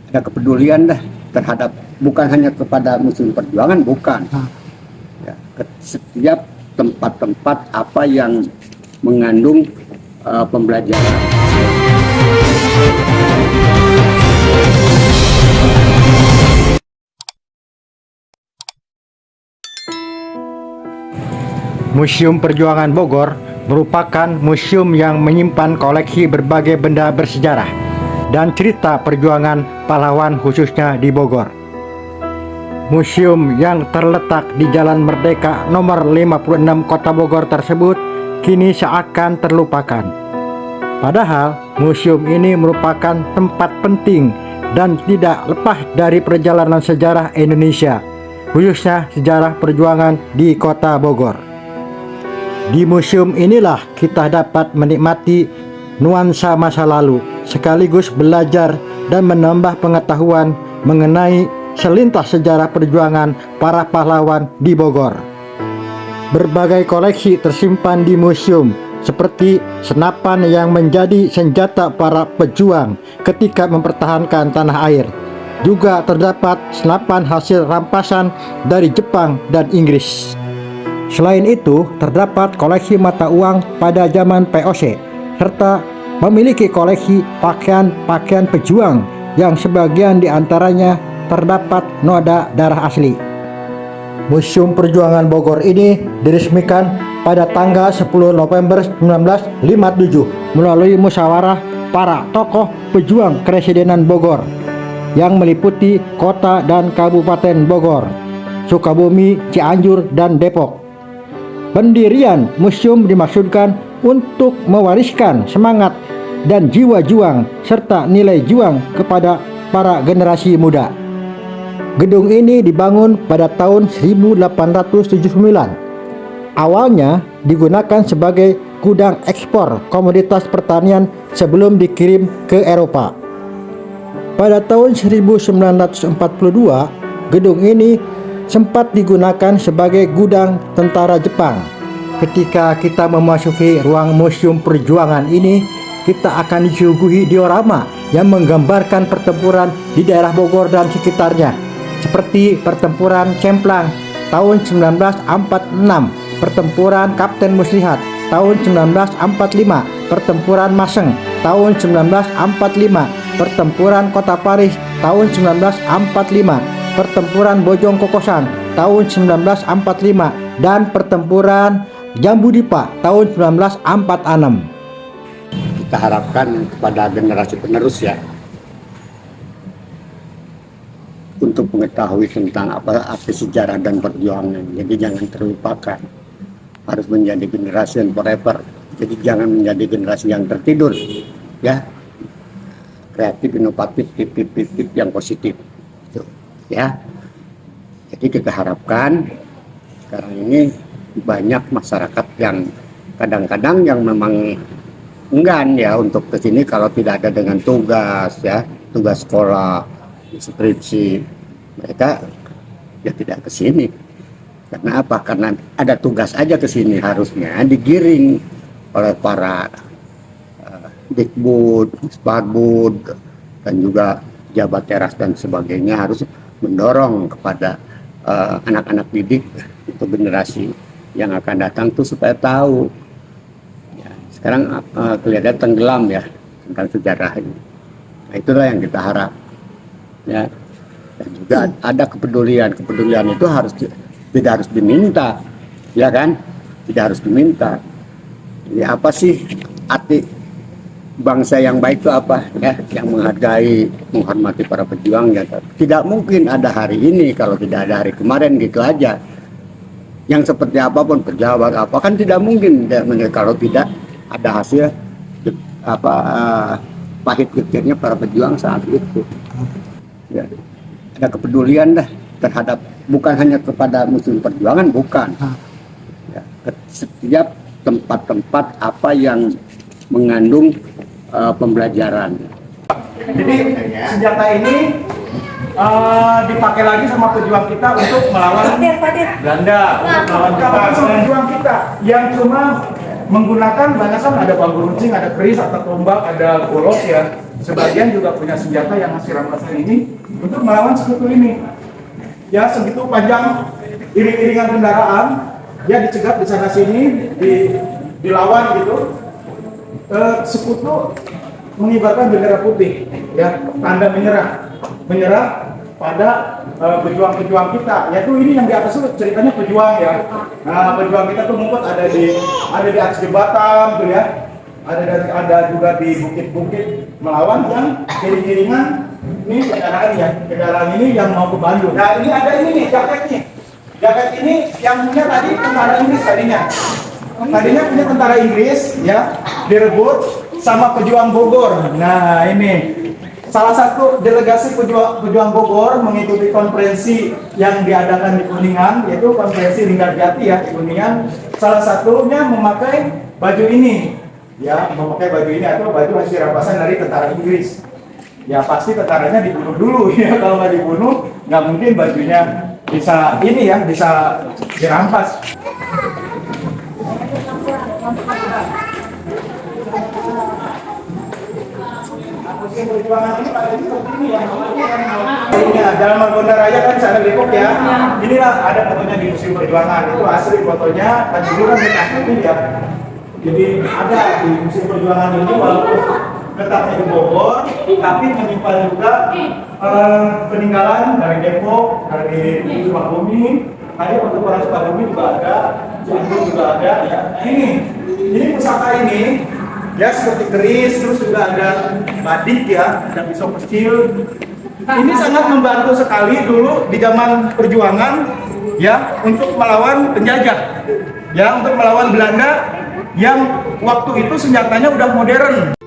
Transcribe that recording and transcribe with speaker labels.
Speaker 1: ada kepedulian dah terhadap bukan hanya kepada museum perjuangan, bukan ya, setiap tempat-tempat apa yang mengandung pembelajaran.
Speaker 2: Museum Perjuangan Bogor merupakan museum yang menyimpan koleksi berbagai benda bersejarah dan cerita perjuangan pahlawan khususnya di Bogor. Museum yang terletak di Jalan Merdeka nomor 56 Kota Bogor tersebut kini seakan terlupakan. Padahal museum ini merupakan tempat penting dan tidak lepas dari perjalanan sejarah Indonesia, khususnya sejarah perjuangan di Kota Bogor. Di museum inilah kita dapat menikmati nuansa masa lalu, sekaligus belajar dan menambah pengetahuan mengenai selintas sejarah perjuangan para pahlawan di Bogor. Berbagai koleksi tersimpan di museum, seperti senapan yang menjadi senjata para pejuang ketika mempertahankan tanah air. Juga terdapat senapan hasil rampasan dari Jepang dan Inggris. Selain itu, terdapat koleksi mata uang pada zaman VOC, serta memiliki koleksi pakaian-pakaian pejuang yang sebagian diantaranya terdapat noda darah asli. Museum Perjuangan Bogor ini diresmikan pada tanggal 10 November 1957 melalui musyawarah para tokoh pejuang Kepresidenan Bogor yang meliputi kota dan kabupaten Bogor, Sukabumi, Cianjur, dan Depok. Pendirian museum dimaksudkan untuk mewariskan semangat dan jiwa juang serta nilai juang kepada para generasi muda. Gedung ini dibangun pada tahun 1879. Awalnya digunakan sebagai gudang ekspor komoditas pertanian sebelum dikirim ke Eropa. Pada tahun 1942, gedung ini sempat digunakan sebagai gudang tentara Jepang. Ketika kita memasuki ruang Museum Perjuangan ini, kita akan disuguhi diorama yang menggambarkan pertempuran di daerah Bogor dan sekitarnya, seperti pertempuran Cemplang tahun 1946, pertempuran Kapten Muslihat tahun 1945, pertempuran Maseng tahun 1945, pertempuran Kota Paris tahun 1945, pertempuran Bojong Kokosan tahun 1945, dan pertempuran Jambu Dipa tahun 1946.
Speaker 1: Kita harapkan kepada generasi penerus ya, untuk mengetahui tentang apa sejarah dan perjuangan. Jadi jangan terlupakan, harus menjadi generasi yang forever. Jadi jangan menjadi generasi yang tertidur ya, kreatif, inovatif, tip yang positif gitu, ya. Jadi kita harapkan sekarang ini banyak masyarakat yang kadang-kadang yang memang enggan ya untuk kesini kalau tidak ada dengan tugas ya, tugas sekolah, skripsi, mereka ya tidak kesini. Karena apa? Karena ada tugas aja kesini, harusnya digiring oleh para Dikbud, Sparbud, dan juga jabat teras dan sebagainya, harus mendorong kepada anak-anak didik untuk generasi yang akan datang tuh supaya tahu. Ya, sekarang kelihatan tenggelam ya tentang sejarah ini. Nah, itulah yang kita harap. Ya, dan juga ada kepedulian itu tidak harus diminta, ya kan? Tidak harus diminta. Ya, apa sih arti bangsa yang baik itu apa ya? Yang menghargai, menghormati para pejuang ya. Tidak mungkin ada hari ini kalau tidak ada hari kemarin, gitu aja. Yang seperti apapun pejabat apa kan tidak mungkin kalau tidak ada hasil pahit getirnya para pejuang saat itu. Ya, ada kepedulian dah terhadap bukan hanya kepada museum perjuangan, bukan ya, setiap tempat-tempat apa yang mengandung pembelajaran.
Speaker 3: Jadi senjata ini dipakai lagi sama pejuang kita untuk melawan Belanda, untuk melawan pejuang kita yang cuma menggunakan banyak kan ada bambu runcing, ada keris, atau tombak, ada golok ya. Sebagian juga punya senjata yang masih rampasan ini untuk melawan sekutu ini. Ya, segitu panjang iring-iringan kendaraan, ya dicegat di sana sini, dilawan gitu. Sekutu mengibarkan bendera putih, ya, tanda menyerah pada pejuang-pejuang kita. Yaitu ini yang di atas itu ceritanya pejuang ya. Nah, pejuang kita tuh ngumpet ada di atas jembatan tuh ya. Ada juga di bukit-bukit melawan yang iring-iringan. Ini kendaraan ini yang mau ke Bandung. Nah, ini ada ini nih jaketnya. Jaket ini yang punya tadi tentara Inggris tadinya. Tadinya punya tentara Inggris ya, direbut sama pejuang Bogor. Nah, ini salah satu delegasi pejuang Bogor mengikuti konferensi yang diadakan di Kuningan, yaitu konferensi Linggarjati ya di Kuningan. Salah satunya memakai baju ini, ya, memakai baju ini atau baju hasil rampasan dari tentara Inggris. Ya pasti tentaranya dibunuh dulu ya, kalau nggak dibunuh nggak mungkin bajunya bisa ini ya, bisa dirampas. Perjuangan ini pada seperti ini ya. Jalan Margonda Raya kan sana Depok ya. Inilah ada fotonya di Museum Perjuangan, itu asli fotonya, kan dulu kan ditakutin ya. Jadi ada di Museum Perjuangan ini walaupun letaknya di Bogor, tapi menyimpan juga peninggalan dari Depok, dari Sukabumi. Tadi untuk orang Sukabumi juga ada, Cianjur juga ada ya. Ini pusaka ini ya seperti keris, terus juga ada badik ya, ada pisau kecil. Ini sangat membantu sekali dulu di zaman perjuangan ya untuk melawan penjajah, ya untuk melawan Belanda yang waktu itu senjatanya udah modern.